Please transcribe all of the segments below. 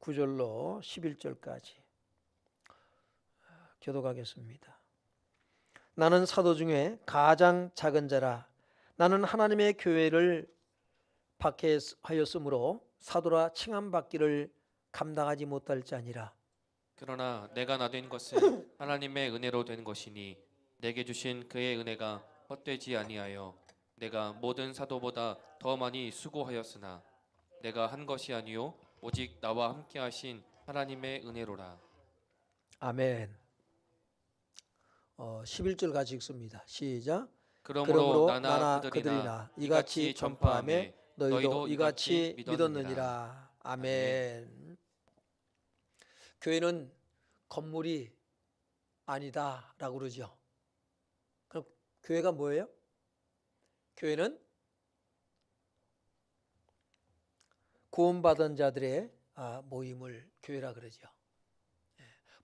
9절로 11절까지 교독하겠습니다. 나는 사도 중에 가장 작은 자라. 나는 하나님의 교회를 박해하였으므로 사도라 칭함받기를 감당하지 못할 자니라. 그러나 내가 나된 것은 하나님의 은혜로 된 것이니 내게 주신 그의 은혜가 헛되지 아니하여 내가 모든 사도보다 더 많이 수고하였으나 내가 한 것이 아니요 오직 나와 함께 하신 하나님의 은혜로라. 아멘. 11절 같이 읽습니다. 시작. 그러므로 그러므로 나나 나나 그들이나 그들이나 이같이 전파하며 너희도 이같이 믿었느니라. 아멘. 교회는 건물이 아니다라고 그러죠. 그럼 교회가 뭐예요? 교회는 구원받은 자들의 모임을 교회라 그러죠.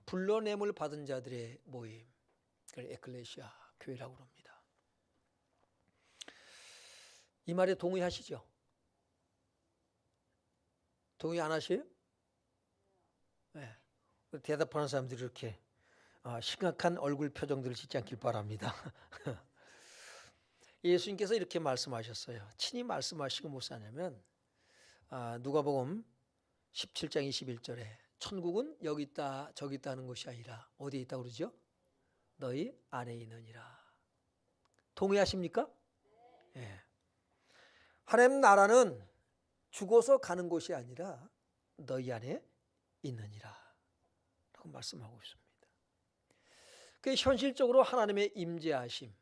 불러냄을 받은 자들의 모임, 그걸 에클레시아 교회라고 합니다. 이 말에 동의하시죠? 동의 안 하세요? 네. 대답하는 사람들이 이렇게 심각한 얼굴 표정들을 짓지 않길 바랍니다. 예수님께서 이렇게 말씀하셨어요. 친히 말씀하시고 무슨 하냐면 누가복음 17장 21절에 천국은 여기 있다 저기 있다 하는 것이 아니라 어디에 있다고 그러죠? 너희 안에 있느니라. 동의하십니까? 예. 하나님 나라는 죽어서 가는 곳이 아니라 너희 안에 있느니라 라고 말씀하고 있습니다. 그 현실적으로 하나님의 임재하심,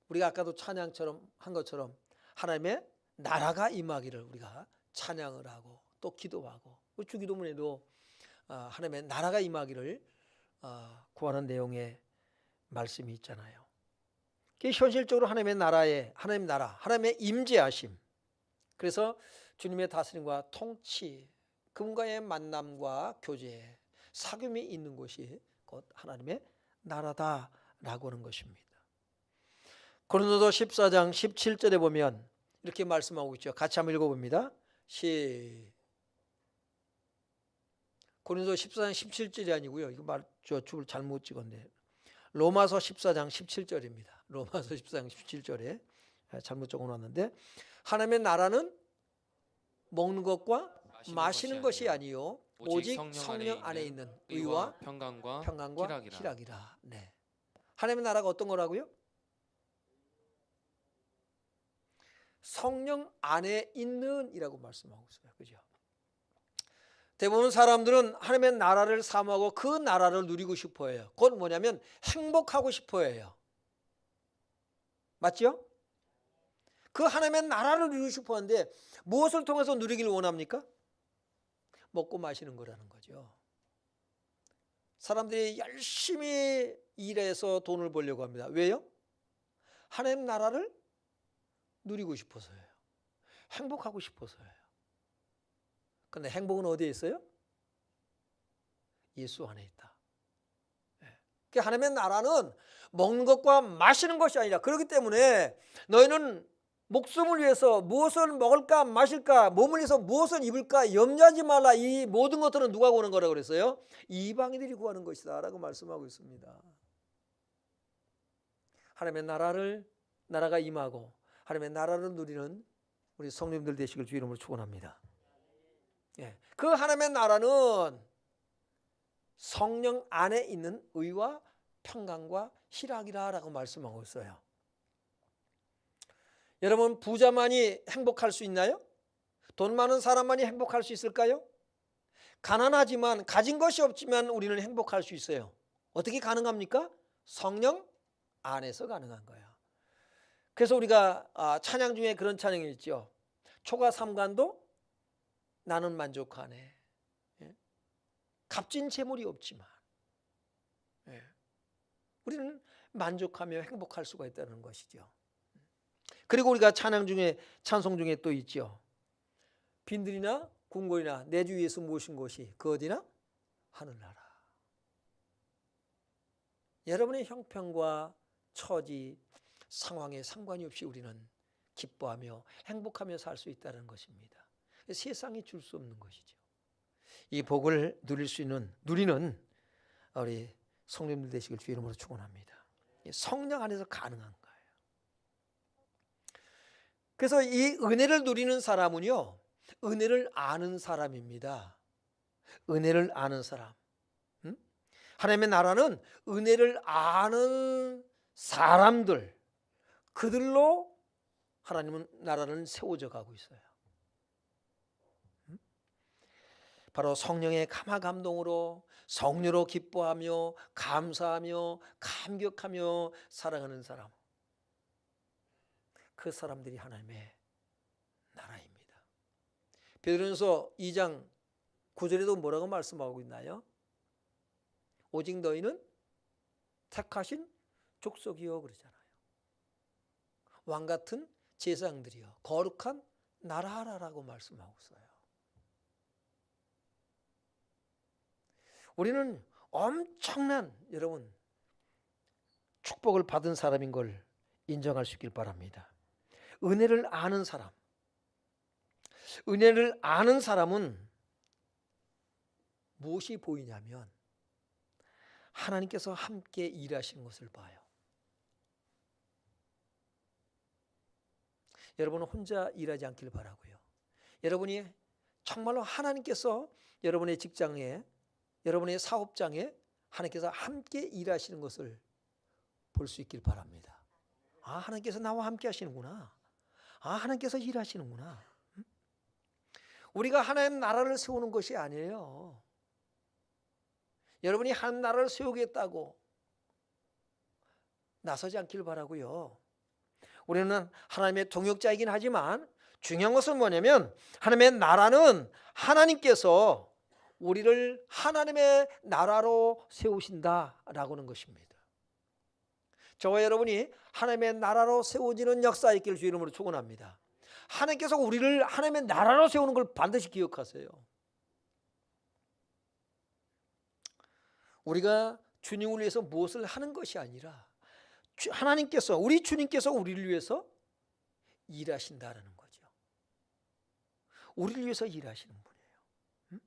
우리가 아까도 찬양처럼 한 것처럼 하나님의 나라가 임하기를 우리가 찬양을 하고 또 기도하고 주기도문에도 하나님의 나라가 임하기를 구하는 내용의 말씀이 있잖아요. 현실적으로 하나님의 나라의 하나님 나라, 하나님의 임재하심. 그래서 주님의 다스림과 통치, 그분과의 만남과 교제, 사귐이 있는 곳이 곧 하나님의 나라다라고 하는 것입니다. 고린도서 14장 17절에 보면 이렇게 말씀하고 있죠. 같이 한번 읽어봅니다. 고린도서 14장 17절이 아니고요. 이거 줄 잘못 찍었네. 로마서 14장 17절입니다. 로마서 14장 17절에 잘못 적어놨는데 하나님의 나라는 먹는 것과 마시는 것이 아니요 오직 성령 안에 있는 의와 평강과 희락이라. 네. 하나님의 나라가 어떤 거라고요? 성령 안에 있는 이라고 말씀하고 있어요. 그죠? 대부분 사람들은 하나님의 나라를 사모하고 그 나라를 누리고 싶어 해요. 그건 뭐냐면 행복하고 싶어 해요. 맞죠? 그 하나님의 나라를 누리고 싶어 하는데 무엇을 통해서 누리기를 원합니까? 먹고 마시는 거라는 거죠. 사람들이 열심히 일해서 돈을 벌려고 합니다. 왜요? 하나님 나라를 누리고 싶어서예요. 행복하고 싶어서예요. 그런데 행복은 어디에 있어요? 예수 안에 있다. 하나님의 나라는 먹는 것과 마시는 것이 아니라 그렇기 때문에 너희는 목숨을 위해서 무엇을 먹을까 마실까 몸을 위해서 무엇을 입을까 염려하지 말라. 이 모든 것들은 누가 구하는 거라고 그랬어요? 이방인들이 구하는 것이다 라고 말씀하고 있습니다. 하나님의 나라가 임하고 하나님의 나라를 누리는 우리 성도님들 되시길 주 이름으로 축원합니다. 그 하나님의 나라는 성령 안에 있는 의와 평강과 희락이라고 말씀하고 있어요. 여러분 부자만이 행복할 수 있나요? 돈 많은 사람만이 행복할 수 있을까요? 가난하지만 가진 것이 없지만 우리는 행복할 수 있어요. 어떻게 가능합니까? 성령 안에서 가능한 거예요. 그래서 우리가 찬양 중에 그런 찬양이 있죠. 초가 삼간도 나는 만족하네. 값진 재물이 없지만 우리는 만족하며 행복할 수가 있다는 것이죠. 그리고 우리가 찬양 중에 찬송 중에 또 있죠. 빈들이나 궁궐이나 내 주 예수 모신 곳이 그 어디나 하늘나라. 여러분의 형편과 처지 상황에 상관이 없이 우리는 기뻐하며 행복하며 살 수 있다는 것입니다. 세상이 줄 수 없는 것이죠. 이 복을 누리는 우리 성령들 되시길 주 이름으로 축원합니다. 성령 안에서 가능한 거예요. 그래서 이 은혜를 누리는 사람은요, 은혜를 아는 사람입니다. 은혜를 아는 사람. 하나님의 나라는 은혜를 아는 사람들, 그들로 하나님은 나라는 세워져 가고 있어요. 바로 성령의 감화 감동으로, 성령으로 기뻐하며 감사하며 감격하며 살아가는 사람, 그 사람들이 하나님의 나라입니다. 베드로전서 2장 9절에도 뭐라고 말씀하고 있나요? 오직 너희는 택하신 족속이요 그러잖아요. 왕같은 제사장들이요 거룩한 나라라고 말씀하고 있어요. 우리는 엄청난 여러분 축복을 받은 사람인 걸 인정할 수 있길 바랍니다. 은혜를 아는 사람, 은혜를 아는 사람은 무엇이 보이냐면 하나님께서 함께 일하시는 것을 봐요. 여러분은 혼자 일하지 않길 바라고요. 여러분이 정말로 하나님께서 여러분의 직장에, 여러분의 사업장에 하나님께서 함께 일하시는 것을 볼 수 있길 바랍니다. 아, 하나님께서 나와 함께 하시는구나. 아, 하나님께서 일하시는구나. 우리가 하나님 나라를 세우는 것이 아니에요. 여러분이 한 나라를 세우겠다고 나서지 않길 바라고요. 우리는 하나님의 동역자이긴 하지만 중요한 것은 뭐냐면 하나님의 나라는 하나님께서 우리를 하나님의 나라로 세우신다라고 하는 것입니다. 저와 여러분이 하나님의 나라로 세워지는 역사에 있기를 주 이름으로 축원합니다. 하나님께서 우리를 하나님의 나라로 세우는 걸 반드시 기억하세요. 우리가 주님을 위해서 무엇을 하는 것이 아니라 하나님께서, 우리 주님께서 우리를 위해서 일하신다라는 거죠. 우리를 위해서 일하시는 분이에요.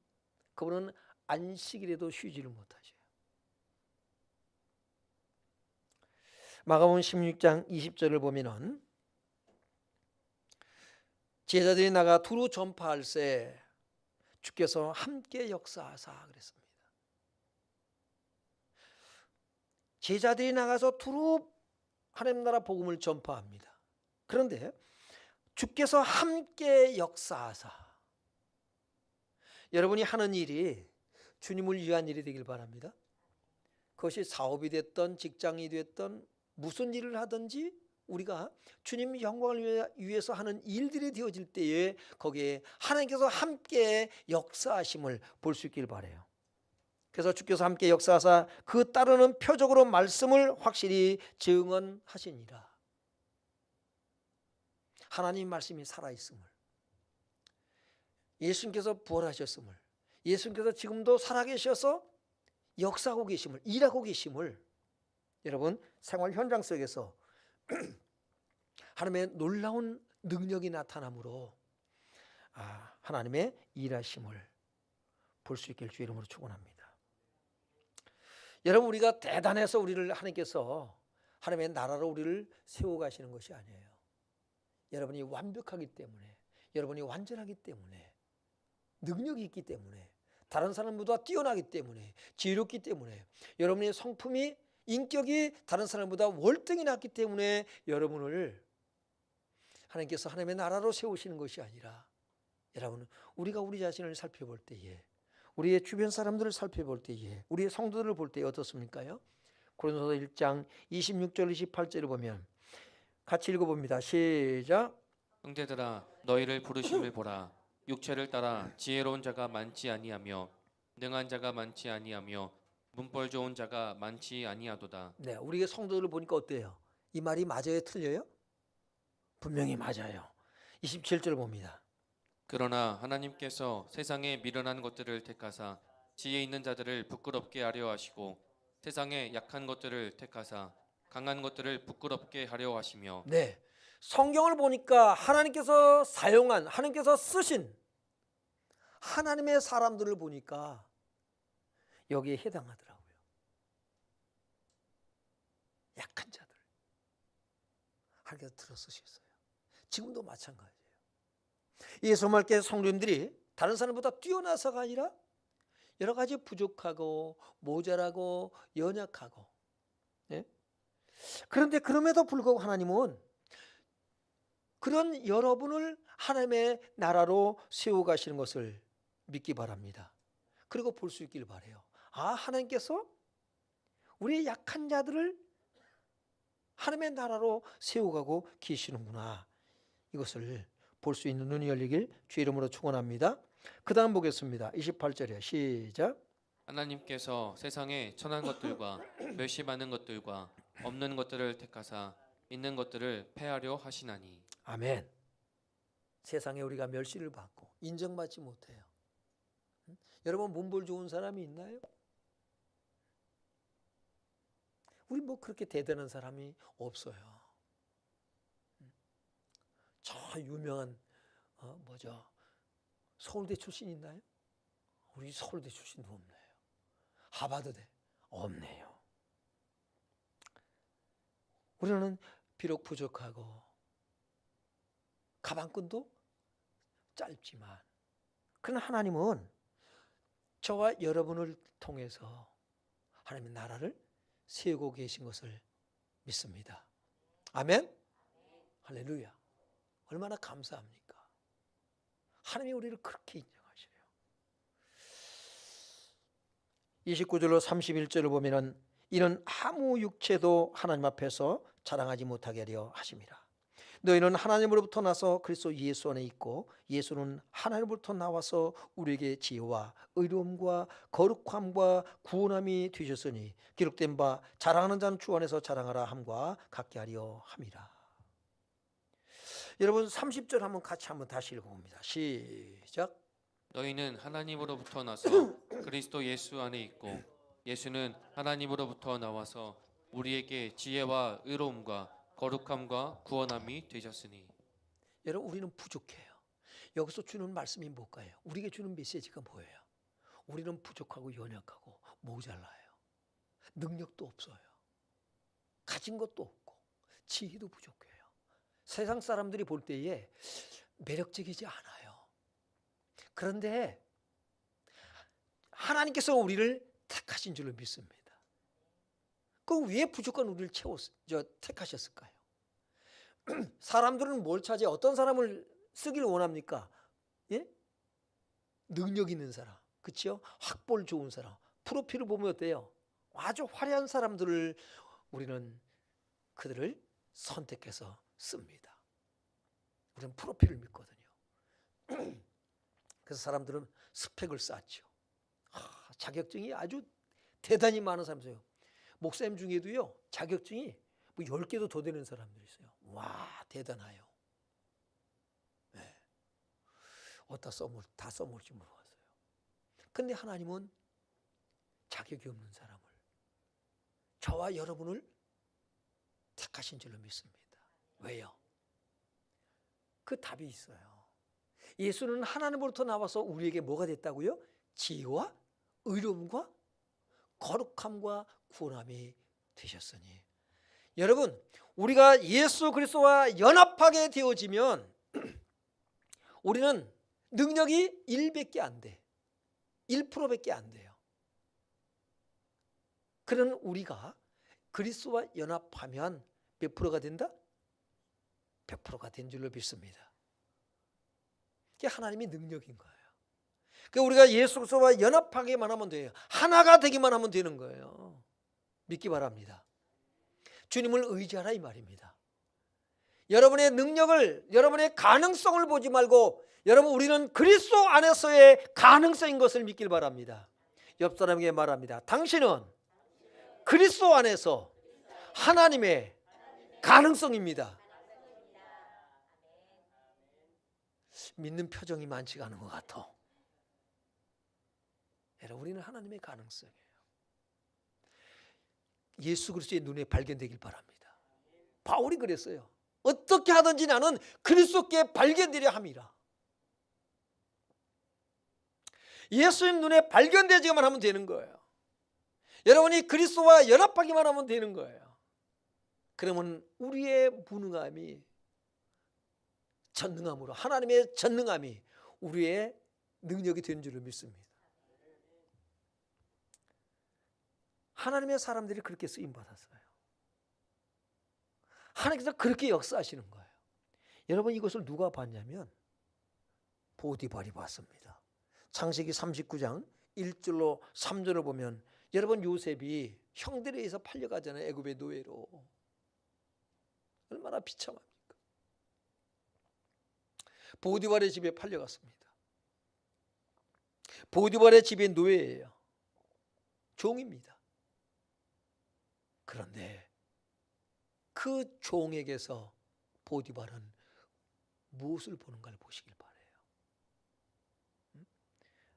그분은 안식일에도 쉬지를 못하죠. 마가복음 16장 20절을 보면은 제자들이 나가 두루 전파할 새 주께서 함께 역사하사 그랬습니다. 제자들이 나가서 두루 하나님 나라 복음을 전파합니다. 그런데 주께서 함께 역사하사, 여러분이 하는 일이 주님을 위한 일이 되길 바랍니다. 그것이 사업이 됐던 직장이 됐던 무슨 일을 하든지 우리가 주님 영광을 위해서 하는 일들이 되어질 때에 거기에 하나님께서 함께 역사하심을 볼 수 있길 바라요. 그래서 주께서 함께 역사하사 그 따르는 표적으로 말씀을 확실히 증언하시니라. 하나님 말씀이 살아있음을, 예수님께서 부활하셨음을, 예수님께서 지금도 살아계셔서 역사하고 계심을, 일하고 계심을 여러분 생활 현장 속에서 하나님의 놀라운 능력이 나타남으로 하나님의 일하심을 볼 수 있길 주 이름으로 축원합니다. 여러분, 우리가 대단해서 우리를 하나님께서 하나님의 나라로 우리를 세워가시는 것이 아니에요. 여러분이 완벽하기 때문에, 여러분이 완전하기 때문에, 능력이 있기 때문에, 다른 사람보다 뛰어나기 때문에, 지혜롭기 때문에, 여러분의 성품이, 인격이 다른 사람보다 월등히 낫기 때문에 여러분을 하나님께서 하나님의 나라로 세우시는 것이 아니라, 여러분, 우리가 우리 자신을 살펴볼 때에, 우리의 주변 사람들을 살펴볼 때에, 우리의 성도들을 볼 때에 어떻습니까요? 고린도서 1장 26절 28절을 보면 같이 읽어봅니다. 시작. 형제들아 너희를 부르심을 보라. 육체를 따라 지혜로운 자가 많지 아니하며 능한 자가 많지 아니하며 문벌 좋은 자가 많지 아니하도다. 네, 우리의 성도들을 보니까 어때요? 이 말이 맞아요, 틀려요? 분명히 맞아요. 27절을 봅니다. 그러나 하나님께서 세상에 미련한 것들을 택하사 지혜 있는 자들을 부끄럽게 하려 하시고 세상에 약한 것들을 택하사 강한 것들을 부끄럽게 하려 하시며. 네, 성경을 보니까 하나님께서 사용한, 하나님께서 쓰신, 하나님의 사람들을 보니까 여기에 해당하더라고요. 약한 자들 하나님께서 들어쓰셨어요. 지금도 마찬가지예요. 예수님께 성도님들이 다른 사람보다 뛰어나서가 아니라 여러 가지 부족하고 모자라고 연약하고, 예? 그런데 그럼에도 불구하고 하나님은 그런 여러분을 하나님의 나라로 세워가시는 것을 믿기 바랍니다. 그리고 볼 수 있길 바라요. 아, 하나님께서 우리 약한 자들을 하나님의 나라로 세워가고 계시는구나. 이것을 볼 수 있는 눈이 열리길 주의 이름으로 축원합니다. 그 다음 보겠습니다. 28절이에요. 시작. 하나님께서 세상에 천한 것들과 멸시 많은 것들과 없는 것들을 택하사 있는 것들을 패하려 하시나니. 아멘. 세상에 우리가 멸시를 받고 인정받지 못해요. 여러분 문벌 좋은 사람이 있나요? 우리 뭐 그렇게 대단한 사람이 없어요. 저 유명한 서울대 출신 있나요? 우리 서울대 출신도 없네요. 하버드대 없네요. 우리는 비록 부족하고 가방끈도 짧지만, 그러나 하나님은 저와 여러분을 통해서 하나님의 나라를 세우고 계신 것을 믿습니다. 아멘. 할렐루야. 얼마나 감사합니까? 하나님이 우리를 그렇게 인정하셔요. 29절로 31절을 보면은 이는 아무 육체도 하나님 앞에서 자랑하지 못하게 하려 하심이라. 너희는 하나님으로부터 나서 그리스도 예수 안에 있고 예수는 하나님으로부터 나와서 우리에게 지혜와 의로움과 거룩함과 구원함이 되셨으니 기록된 바 자랑하는 자는 주 안에서 자랑하라 함과 같게 하려 함이라. 여러분 30절 한번 같이 한번 다시 읽어봅니다. 시작. 너희는 하나님으로부터 나서 그리스도 예수 안에 있고 예수는 하나님으로부터 나와서 우리에게 지혜와 의로움과 거룩함과 구원함이 되셨으니. 여러분 우리는 부족해요. 여기서 주는 말씀이 뭘까요? 우리에게 주는 메시지가 뭐예요? 우리는 부족하고 연약하고 모자라요. 능력도 없어요. 가진 것도 없고 지혜도 부족해요. 세상 사람들이 볼 때에 매력적이지 않아요. 그런데 하나님께서 우리를 택하신 줄로 믿습니다. 그럼 왜 부족한 우리를 택하셨을까요? 사람들은 뭘 찾아요? 어떤 사람을 쓰기를 원합니까? 예? 능력 있는 사람, 그렇죠? 학벌 좋은 사람, 프로필을 보면 어때요? 아주 화려한 사람들을 우리는 그들을 선택해서 씁니다. 우리는 프로필을 믿거든요. 그래서 사람들은 스펙을 쌓죠. 자격증이 아주 대단히 많은 사람이에요. 목사님 중에도요, 자격증이 뭐 10개도 더 되는 사람들이 있어요. 와, 대단해요. 네. 어디다 다 써먹을지 모르겠어요. 근데 하나님은 자격이 없는 사람을, 저와 여러분을 택하신 줄로 믿습니다. 왜요? 그 답이 있어요. 예수는 하나님으로부터 나와서 우리에게 뭐가 됐다고요? 지혜와 의로움과 거룩함과 구원함이 되셨으니. 여러분, 우리가 예수 그리스도와 연합하게 되어지면 우리는 능력이 1밖에 안 돼. 1%밖에 안 돼요. 그런 우리가 그리스도와 연합하면 몇 프로가 된다? 100%가 된 줄로 믿습니다. 그게 하나님의 능력인 거예요. 그러니까 우리가 예수 그리스도와 연합하기만 하면 돼요. 하나가 되기만 하면 되는 거예요. 믿기 바랍니다. 주님을 의지하라 이 말입니다. 여러분의 능력을, 여러분의 가능성을 보지 말고 여러분 우리는 그리스도 안에서의 가능성인 것을 믿길 바랍니다. 옆 사람에게 말합니다. 당신은 그리스도 안에서 하나님의 가능성입니다. 믿는 표정이 많지가 않은 것 같아. 여러분 우리는 하나님의 가능성이에요. 예수 그리스도의 눈에 발견되길 바랍니다. 바울이 그랬어요. 어떻게 하든지 나는 그리스도께 발견되려 함이라. 예수님 눈에 발견되지만 하면 되는 거예요. 여러분이 그리스도와 연합하기만 하면 되는 거예요. 그러면 우리의 무능함이 전능함으로, 하나님의 전능함이 우리의 능력이 된 줄을 믿습니다. 하나님의 사람들이 그렇게 쓰임받았어요. 하나님께서 그렇게 역사하시는 거예요. 여러분, 이것을 누가 봤냐면 보디발이 봤습니다. 창세기 39장 1절로 3절을 보면 여러분, 요셉이 형들에 의해서 팔려가잖아요. 애굽의 노예로. 얼마나 비참합니까? 보디발의 집에 팔려갔습니다. 보디발의 집의 노예예요. 종입니다. 그런데 그 종에게서 보디발은 무엇을 보는가를 보시길 바라요.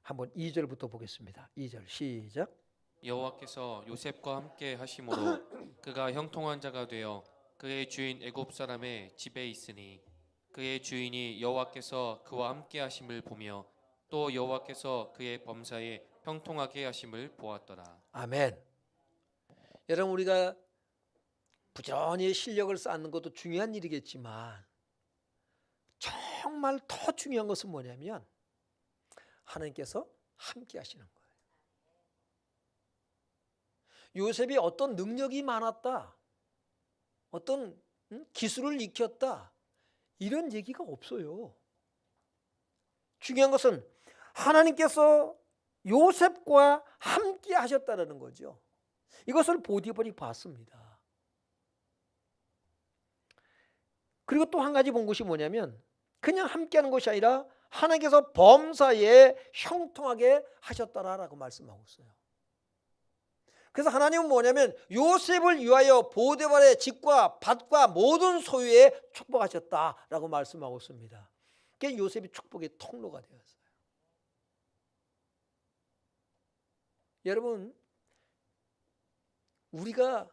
한번 2절부터 보겠습니다. 2절 시작. 여호와께서 요셉과 함께 하심으로 그가 형통한 자가 되어 그의 주인 애굽 사람의 집에 있으니 그의 주인이 여호와께서 그와 함께 하심을 보며 또 여호와께서 그의 범사에 형통하게 하심을 보았더라. 아멘. 여러분, 우리가 부지런히 실력을 쌓는 것도 중요한 일이겠지만 정말 더 중요한 것은 뭐냐면 하나님께서 함께 하시는 거예요. 요셉이 어떤 능력이 많았다, 어떤 기술을 익혔다, 이런 얘기가 없어요. 중요한 것은 하나님께서 요셉과 함께 하셨다는 거죠. 이것을 보디발이 봤습니다. 그리고 또 한 가지 본 것이 뭐냐면 그냥 함께하는 것이 아니라 하나님께서 범사에 형통하게 하셨다라고 말씀하고 있어요. 그래서 하나님은 뭐냐면 요셉을 위하여 보디발의 집과 밭과 모든 소유에 축복하셨다라고 말씀하고 있습니다. 그게 요셉이 축복의 통로가 되었어요. 여러분, 우리가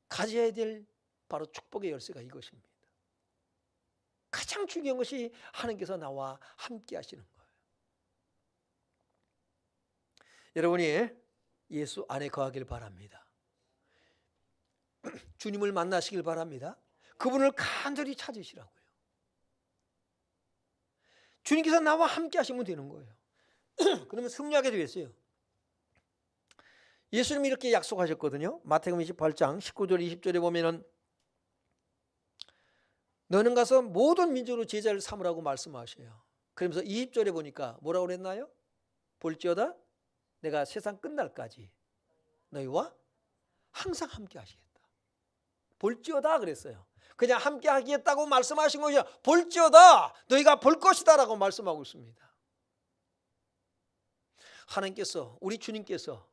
가져야 될 바로 축복의 열쇠가 이것입니다. 가장 중요한 것이 하나님께서 나와 함께 하시는 거예요. 여러분이 예수 안에 거하길 바랍니다. 주님을 만나시길 바랍니다. 그분을 간절히 찾으시라고요. 주님께서 나와 함께 하시면 되는 거예요. 그러면 승리하게 되겠어요. 예수님이 이렇게 약속하셨거든요. 마태복음 28장 19절 20절에 보면은 너는 가서 모든 민족으로 제자를 삼으라고 말씀하셔요. 그러면서 20절에 보니까 뭐라고 그랬나요? 볼지어다 내가 세상 끝날까지 너희와 항상 함께 하시겠다. 볼지어다 그랬어요. 그냥 함께 하겠다고 말씀하신 것이 아니라 볼지어다 너희가 볼 것이다 라고 말씀하고 있습니다. 하나님께서, 우리 주님께서,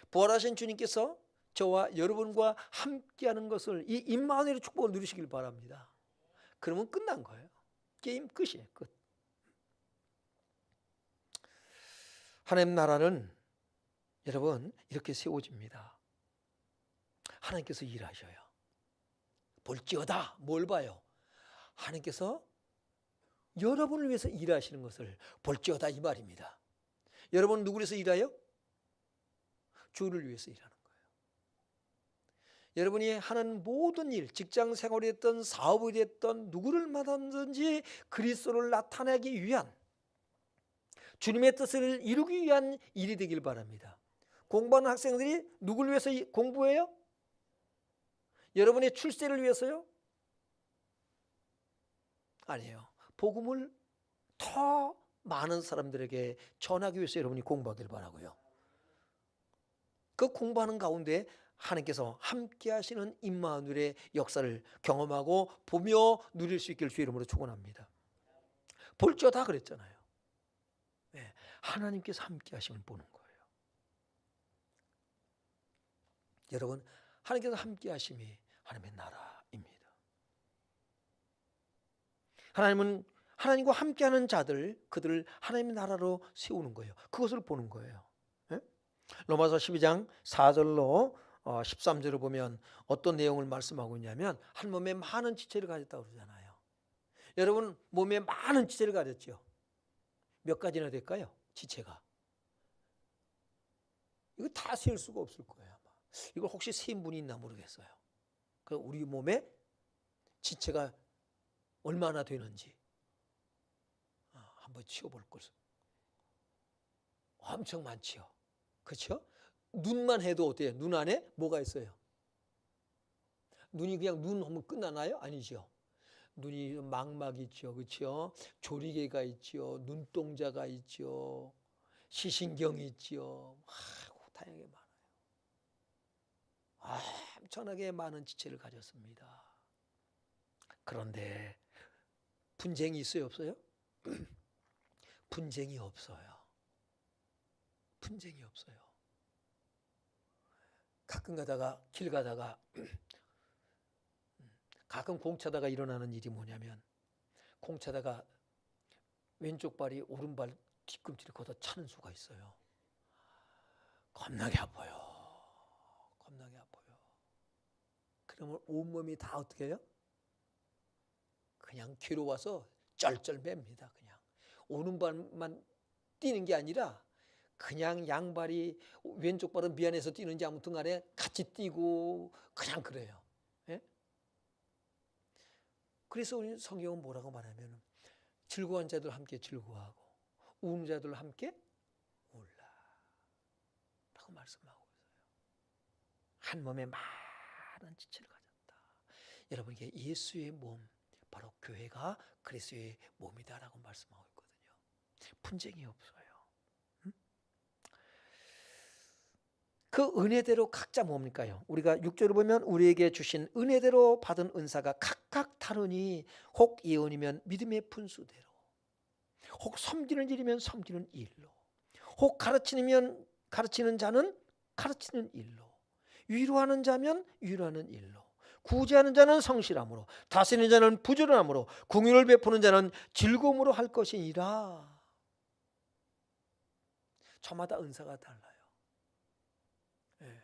부활하신 주님께서 저와 여러분과 함께하는 것을, 이 임마누엘의 축복을 누리시길 바랍니다. 그러면 끝난 거예요. 게임 끝이에요. 끝. 하나님 나라는 여러분 이렇게 세워집니다. 하나님께서 일하셔요. 볼지어다 뭘 봐요? 하나님께서 여러분을 위해서 일하시는 것을 볼지어다 이 말입니다. 여러분 누구를 위해서 일해요? 주를 위해서 일하는 거예요. 여러분이 하는 모든 일, 직장 생활이 됐든 사업이 됐든 누구를 만나든지 그리스도를 나타내기 위한, 주님의 뜻을 이루기 위한 일이 되길 바랍니다. 공부하는 학생들이 누구를 위해서 공부해요? 여러분의 출세를 위해서요? 아니에요. 복음을 더 많은 사람들에게 전하기 위해서 여러분이 공부하길 바라고요. 그 공부하는 가운데 하나님께서 함께 하시는 임마누엘의 역사를 경험하고 보며 누릴 수 있기를 주의 이름으로 축원합니다. 볼지어다 그랬잖아요. 네, 하나님께서 함께 하시면 보는 거예요. 여러분, 하나님께서 함께 하심이 하나님의 나라입니다. 하나님은 하나님과 함께하는 자들, 그들을 하나님의 나라로 세우는 거예요. 그것을 보는 거예요. 네? 로마서 12장 4절로 13절을 보면 어떤 내용을 말씀하고 있냐면 한 몸에 많은 지체를 가졌다고 그러잖아요. 여러분 몸에 많은 지체를 가졌죠. 몇 가지나 될까요? 지체가. 이거 다 셀 수가 없을 거예요. 아마. 이걸 혹시 세인 분이 있나 모르겠어요. 그 우리 몸에 지체가 얼마나 되는지 한번 치워볼 것을. 엄청 많지요. 그렇죠? 눈만 해도 어때요? 눈 안에 뭐가 있어요? 눈이 그냥 눈 하면 끝나나요? 아니죠. 눈이 망막 있죠. 그렇죠? 조리개가 있죠. 눈동자가 있죠. 시신경이 있죠. 다양하게 많아요. 엄청나게 많은 지체를 가졌습니다. 그런데 분쟁이 있어요? 없어요? 분쟁이 없어요. 분쟁이 없어요. 가끔 가다가 길 가다가 가끔 공차다가 일어나는 일이 뭐냐면 공차다가 왼쪽 발이 오른발 뒤꿈치를 걷어 차는 수가 있어요. 겁나게 아파요. 겁나게 아파요. 그러면 온몸이 다 어떻게 해요? 그냥 괴로워서 쩔쩔맵니다. 그냥 오는 발만 뛰는 게 아니라 그냥 양발이 왼쪽 발은 미안해서 뛰는지 아무튼 간에 같이 뛰고 그냥 그래요. 예? 그래서 우리 성경은 뭐라고 말하면 즐거운 자들 함께 즐거워하고 우는 자들 함께 울라 라고 말씀하고 있어요. 한 몸에 많은 지체를 가졌다. 여러분 이게 예수의 몸 바로 교회가 그리스도의 몸이다라고 말씀하고 있거든요. 분쟁이 없어요. 그 은혜대로 각자 뭡니까요? 우리가 6절을 보면 우리에게 주신 은혜대로 받은 은사가 각각 다르니 혹 예언이면 믿음의 분수대로, 혹 섬기는 일이면 섬기는 일로, 혹 가르치는 자는 가르치는 일로, 위로하는 자면 위로하는 일로, 구제하는 자는 성실함으로, 다스리는 자는 부지런함으로, 공의를 베푸는 자는 즐거움으로 할 것이니라. 저마다 은사가 달라요. 예.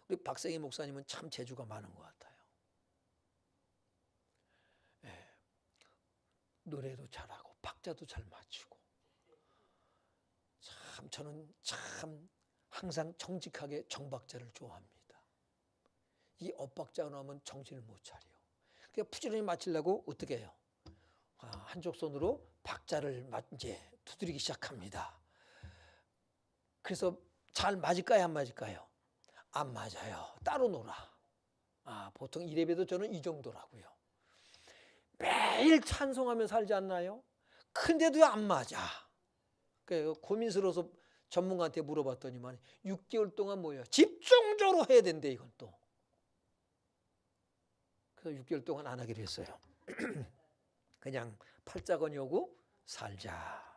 우리 박생희 목사님은 참 재주가 많은 것 같아요. 예. 노래도 잘하고 박자도 잘 맞추고 참 저는 참 항상 정직하게 정박자를 좋아합니다. 이 엇박자가 나오면 정신을 못 차려요. 그러니까 부지런히 맞추려고 어떻게 해요? 한쪽 손으로 박자를 이제 두드리기 시작합니다. 그래서 잘 맞을까요? 안 맞을까요? 안 맞아요. 따로 놀아. 보통 이래봬도 저는 이 정도라고요. 매일 찬송하며 살지 않나요? 근데도 안 맞아. 고민스러워서 전문가한테 물어봤더니만 6개월 동안 뭐예요? 집중적으로 해야 된대 이건 또. 그래서 6개월 동안 안 하기로 했어요. 그냥 팔자건이 오고 살자.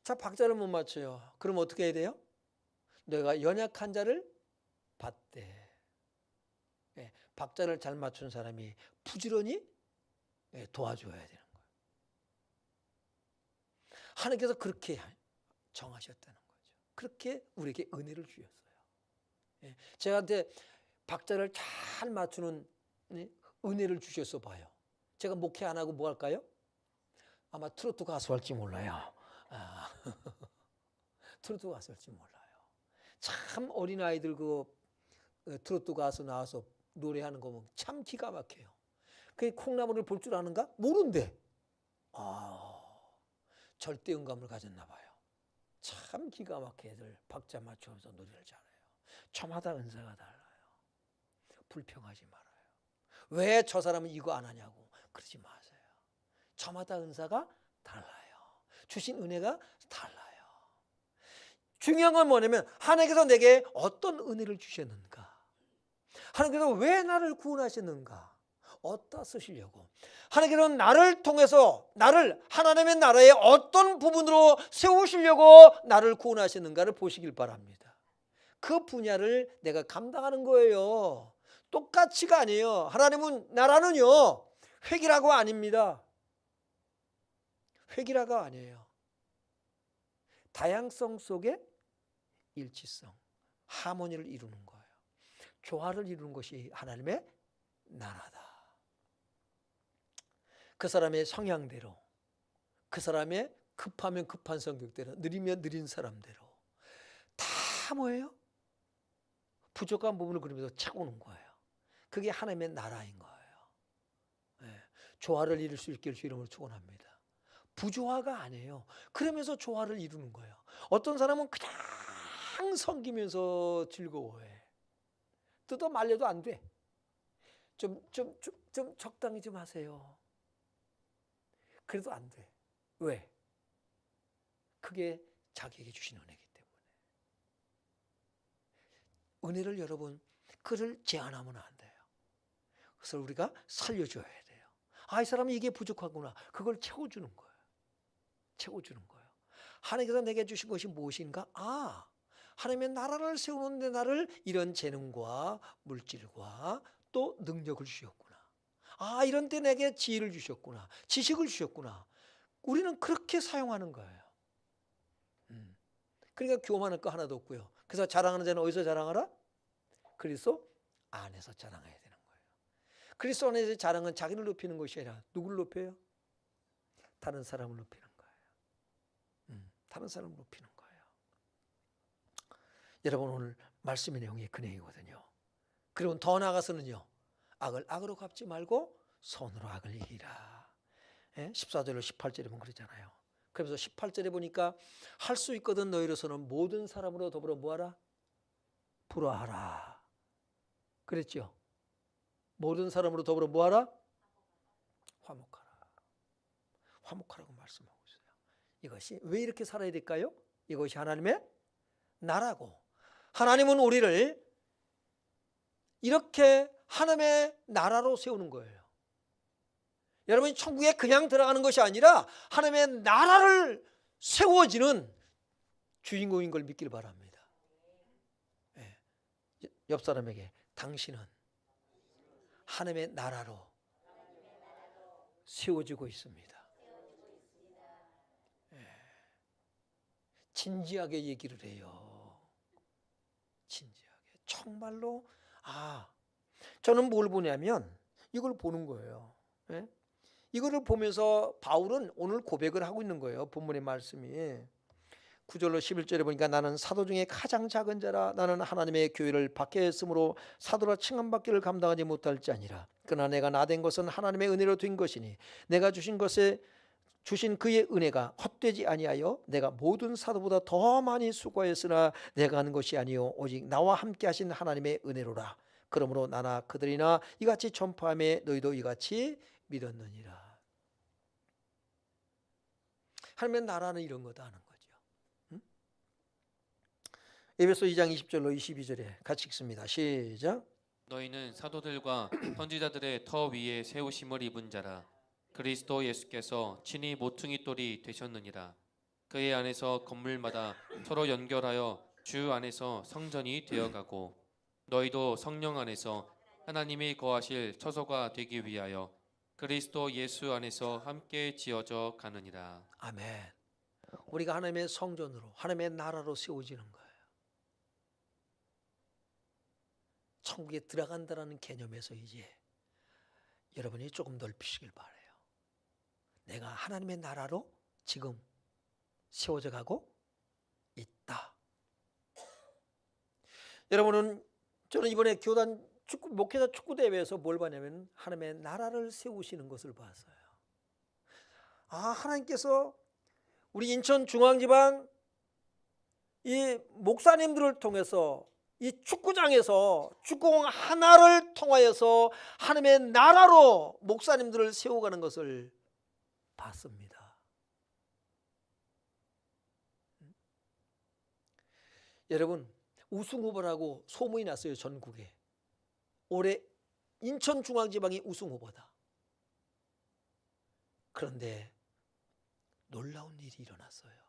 자, 박자를 못 맞춰요. 그럼 어떻게 해야 돼요? 내가 연약한 자를 받되. 예, 박자를 잘 맞춘 사람이 부지런히 도와줘야 되는 거예요. 하나님께서 그렇게 정하셨다는 거죠. 그렇게 우리에게 은혜를 주셨어요. 예, 제가한테 박자를 잘 맞추는 은혜를 주셔서 봐요. 제가 목회 안 하고 뭐 할까요? 아마 트로트 가수 할지 몰라요. 트로트 가수 할지 몰라요. 참 어린아이들 그 트로트 가수 나와서 노래하는 거 보면 참 기가 막혀요. 그 콩나물을 볼 줄 아는가? 모른대. 절대 음감을 가졌나 봐요. 참 기가 막히게 애들 박자 맞추면서 노래를 잘해요. 저마다 은사가 달라요. 불평하지 말아요. 왜 저 사람은 이거 안 하냐고 그러지 마세요. 저마다 은사가 달라요. 주신 은혜가 달라요. 중요한 건 뭐냐면 하나님께서 내게 어떤 은혜를 주셨는가, 하나님께서 왜 나를 구원하셨는가, 어디다 쓰시려고, 하나님께서는 나를 통해서 나를 하나님의 나라의 어떤 부분으로 세우시려고 나를 구원하셨는가를 보시길 바랍니다. 그 분야를 내가 감당하는 거예요. 똑같이가 아니에요. 하나님은 나라는요 획일화가 아닙니다. 획일화가 아니에요. 다양성 속에 일치성, 하모니를 이루는 거예요. 조화를 이루는 것이 하나님의 나라다. 그 사람의 성향대로, 그 사람의 급하면 급한 성격대로, 느리면 느린 사람대로 다 뭐예요? 부족한 부분을 그러면서 채우는 거예요. 그게 하나님의 나라인 거예요. 네. 조화를 이룰 수 있기를 주 이름으로 축원합니다. 부조화가 아니에요. 그러면서 조화를 이루는 거예요. 어떤 사람은 그냥 섬기면서 즐거워해. 뜯어 말려도 안 돼. 좀 적당히 좀 하세요. 그래도 안 돼. 왜? 그게 자기에게 주신 은혜이기 때문에. 은혜를 여러분, 그를 제한하면 안 돼요. 그래서 우리가 살려줘야 돼요. 아, 이 사람이 이게 부족하구나. 그걸 채워주는 거예요. 채워주는 거예요. 하나님께서 내게 주신 것이 무엇인가? 아, 하나님의 나라를 세우는데 나를 이런 재능과 물질과 또 능력을 주셨구나. 아, 이런 때 내게 지혜를 주셨구나. 지식을 주셨구나. 우리는 그렇게 사용하는 거예요. 그러니까 교만할 거 하나도 없고요. 그래서 자랑하는 자는 어디서 자랑하라? 그리스도 안에서 자랑해야 되는 거예요. 그리스도 안에서 자랑은 자기를 높이는 것이 아니라 누구를 높여요? 다른 사람을 높이는 거예요. 다른 사람을 높이는 거예요. 여러분, 오늘 말씀의 내용이 그 내용이거든요. 그리고 더 나아가서는요, 악을 악으로 갚지 말고 선으로 악을 이기라. 14절로 18절에 보면 그러잖아요. 그래서 18절에 보니까 할 수 있거든 너희로서는 모든 사람으로 더불어 뭐하라? 불화하라. 그랬죠. 모든 사람으로 더불어 뭐하라? 화목하라. 화목하라고 말씀하고 있어요. 이것이 왜 이렇게 살아야 될까요? 이것이 하나님의 나라고, 하나님은 우리를 이렇게 하나님의 나라로 세우는 거예요. 여러분이 천국에 그냥 들어가는 것이 아니라 하나님의 나라를 세워지는 주인공인 걸 믿기를 바랍니다. 네. 옆 사람에게 당신은 하나님의 나라로 세워지고 있습니다. 네. 진지하게 얘기를 해요. 진지하게. 정말로 저는 뭘 보냐면 이걸 보는 거예요. 네? 이거를 보면서 바울은 오늘 고백을 하고 있는 거예요. 본문의 말씀이 9절로 11절에 보니까 나는 사도 중에 가장 작은 자라. 나는 하나님의 교회를 박해 했으므로 사도라 칭함받기를 감당하지 못할지 아니라 그러나 내가 나된 것은 하나님의 은혜로 된 것이니 내가 주신 것에 주신 그의 은혜가 헛되지 아니하여 내가 모든 사도보다 더 많이 수고하였으나 내가 하는 것이 아니요 오직 나와 함께 하신 하나님의 은혜로라. 그러므로 나나 그들이나 이같이 전파함에 너희도 이같이 믿었느니라. 하나님의 나라는 이런 거다 하는 거죠. 에베소 2장 20절로 22절에 같이 읽습니다. 시작. 너희는 사도들과 선지자들의 터 위에 세우심을 입은 자라. 그리스도 예수께서 친히 모퉁이 돌이 되셨느니라. 그의 안에서 건물마다 서로 연결하여 주 안에서 성전이 되어가고 너희도 성령 안에서 하나님이 거하실 처소가 되기 위하여 그리스도 예수 안에서 함께 지어져 가느니라. 아멘. 우리가 하나님의 성전으로 하나님의 나라로 세워지는 거예요. 천국에 들어간다는 개념에서 이제 여러분이 조금 넓히시길 바라요. 내가 하나님의 나라로 지금 세워져 가고 있다. 여러분은, 저는 이번에 교단 목회자 축구 대회에서 뭘 봤냐면 하나님의 나라를 세우시는 것을 봤어요. 하나님께서 우리 인천중앙지방 이 목사님들을 통해서 이 축구장에서 축구공 하나를 통하여서 하나님의 나라로 목사님들을 세워가는 것을 봤습니다. 여러분, 우승 후보라고 소문이 났어요. 전국에. 올해 인천중앙지방이 우승 후보다. 그런데 놀라운 일이 일어났어요.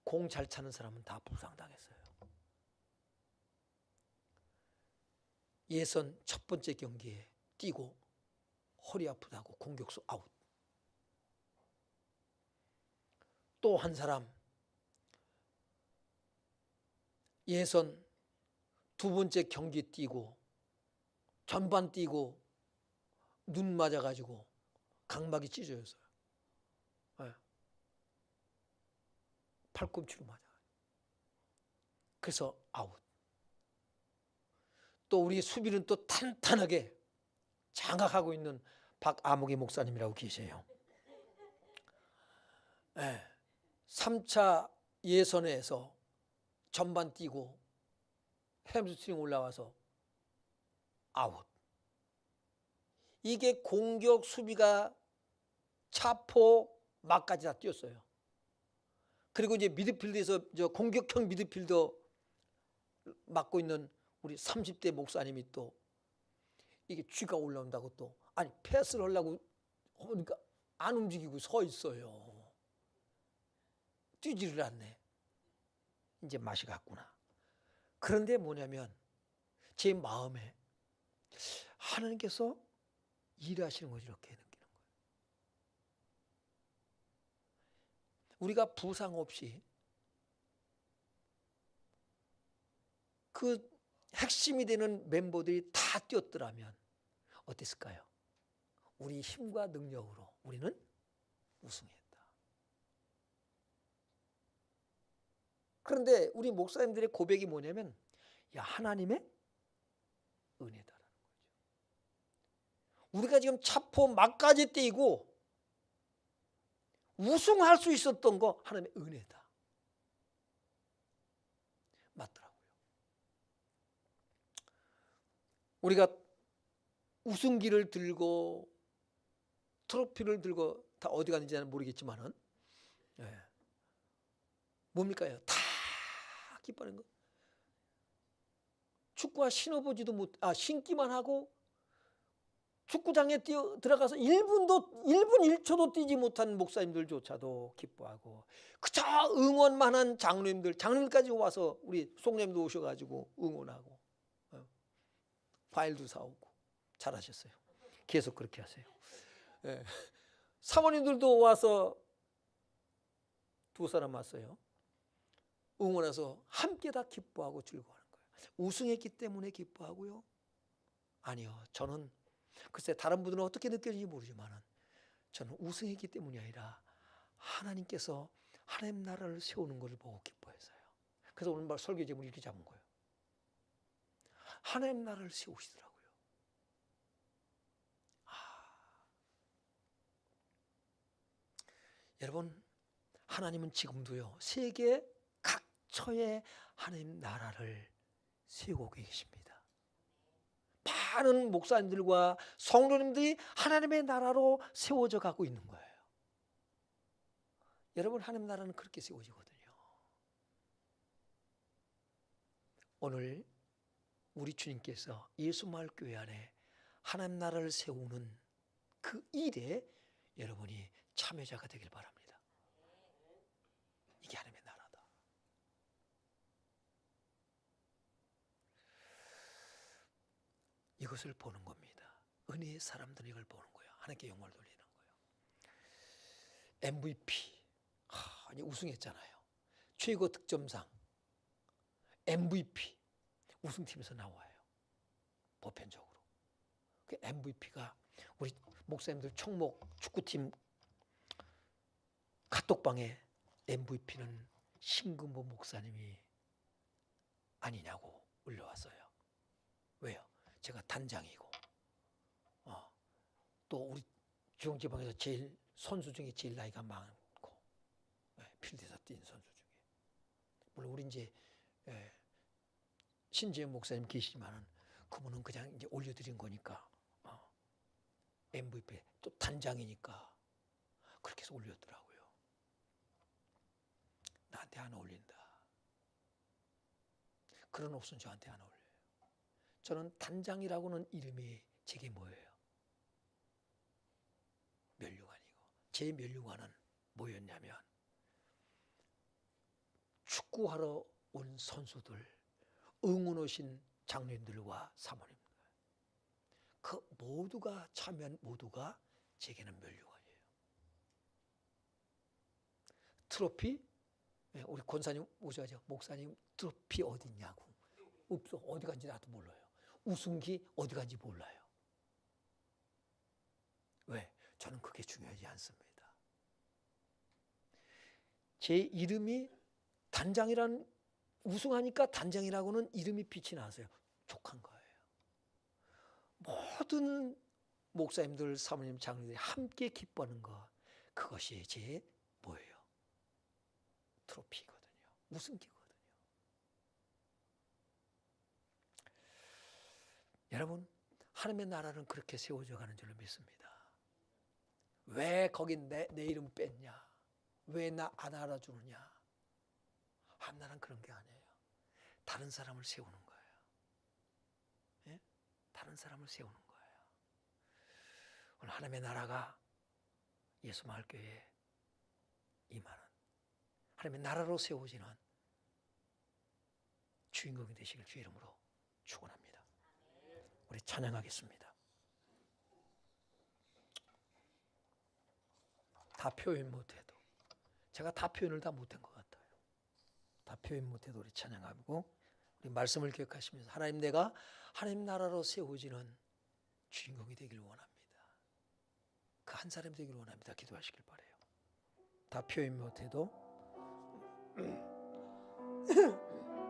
공 잘 차는 사람은 다 부상당했어요. 예선 첫 번째 경기에 뛰고 허리 아프다고 공격수 아웃. 또 한 사람 예선 두 번째 경기 뛰고 전반 뛰고 눈 맞아가지고 각막이 찢어졌어요. 네. 팔꿈치로 맞아. 그래서 아웃. 또 우리 수비는 또 탄탄하게 장악하고 있는 박아무개 목사님이라고 계세요. 네. 3차 예선에서 전반 뛰고 햄스트링 올라와서 아웃. 이게 공격 수비가 차포 막까지 다 뛰었어요. 그리고 이제 미드필드에서 저 공격형 미드필더 맡고 있는 우리 30대 목사님이 또 이게 쥐가 올라온다고 또 아니 패스를 하려고 그러니까 안 움직이고 서 있어요. 뛰지를 않네. 이제 맛이 갔구나. 그런데 뭐냐면 제 마음에 하나님께서 일하시는 걸 이렇게 느끼는 거예요. 우리가 부상 없이 그 핵심이 되는 멤버들이 다 뛰었더라면 어땠을까요? 우리 힘과 능력으로 우리는 우승했다. 그런데 우리 목사님들의 고백이 뭐냐면 야 하나님의 은혜다라는 거죠. 우리가 지금 차포 막까지 뛰고 우승할 수 있었던 거 하나님의 은혜다. 맞더라고요. 우리가 우승기를 들고 트로피를 들고 다 어디 갔는지는 모르겠지만은 뭡니까요? 다 기뻐하는 거. 축구화 신어보지도 신기만 하고 축구장에 들어가서 1분 1초도 뛰지 못한 목사님들조차도 기뻐하고 그저 응원만 한 장로님들까지 와서 우리 송님도 오셔가지고 응원하고 과일도 사오고 잘하셨어요. 계속 그렇게 하세요. 예. 사모님들도 와서 2사람 왔어요. 응원해서 함께 다 기뻐하고 즐거워하는 거예요. 우승했기 때문에 기뻐하고요? 아니요. 저는 글쎄 다른 분들은 어떻게 느껴지는지 모르지만 저는 우승했기 때문이 아니라 하나님께서 하나님 나라를 세우는 것을 보고 기뻐했어요. 그래서 오늘 설교 제목을 이렇게 잡은 거예요. 하나님 나라를 세우시더라고요. 여러분 하나님은 지금도요 세계 각처에 하나님 나라를 세우고 계십니다. 많은 목사님들과 성도님들이 하나님의 나라로 세워져 가고 있는 거예요. 여러분 하나님 나라는 그렇게 세워지거든요. 오늘 우리 주님께서 예수마을교회 안에 하나님 나라를 세우는 그 일에 여러분이 참여자가 되길 바랍니다. 이게 하나님의 나라다. 이것을 보는 겁니다. 은혜의 사람들은 이걸 보는 거예요. 하나님께 영광을 돌리는 거예요. MVP 아니 우승했잖아요. 최고 득점상 MVP 우승팀에서 나와요. 보편적으로. 그 MVP가 우리 목사님들 총목 축구팀 카톡방에 MVP는 신금보 목사님이 아니냐고 올려왔어요. 왜요? 제가 단장이고 또 우리 중앙지방에서 제일 선수 중에 제일 나이가 많고 필드에서 뛴 선수 중에 물론 우리 이제 신재현 목사님 계시지만은 그분은 그냥 이제 올려드린 거니까 MVP 또 단장이니까 그렇게 해서 올렸더라고요. 나한테 하나 올린다. 그런 옷은 저한테 하나 올려요. 저는 단장이라고는 이름이 제게 뭐예요? 면류관이고 제 면류관은 뭐였냐면 축구하러 온 선수들 응원 오신 장로님들과 사모님들 그 모두가 참여한 모두가 제게는 면류관이에요. 트로피 우리 권사님 오셔가지고 목사님 트로피 어디 있냐고 없어 어디 간지 나도 몰라요. 우승기 어디 간지 몰라요. 왜? 저는 그게 중요하지 않습니다. 제 이름이 단장이란, 우승하니까 단장이라고는 이름이 빛이 나서요. 족한 거예요. 모든 목사님들, 사모님, 장로들이 함께 기뻐하는 것, 그것이 제 뭐예요? 트로피거든요. 우승기거든요. 여러분, 하나님의 나라는 그렇게 세워져 가는 줄로 믿습니다. 왜 거기 내 이름 뺐냐? 왜 나 안 알아주느냐? 나는 그런 게 아니에요. 다른 사람을 세우는 거예요. 예? 다른 사람을 세우는 거예요. 오늘 하나님의 나라가 예수 마을교회에 임하는, 하나님의 나라로 세워지는 주인공이 되시길 주 이름으로 축원합니다. 우리 찬양하겠습니다. 다 표현 못해도, 제가 다 표현을 다 못한 것 같아요. 다 표현 못해도 우리 찬양하고 우리 말씀을 기억하시면서 하나님, 내가 하나님 나라로 세워지는 주인공이 되길 원합니다. 그 한 사람이 되길 원합니다. 기도하시길 바라요. 다 표현 못해도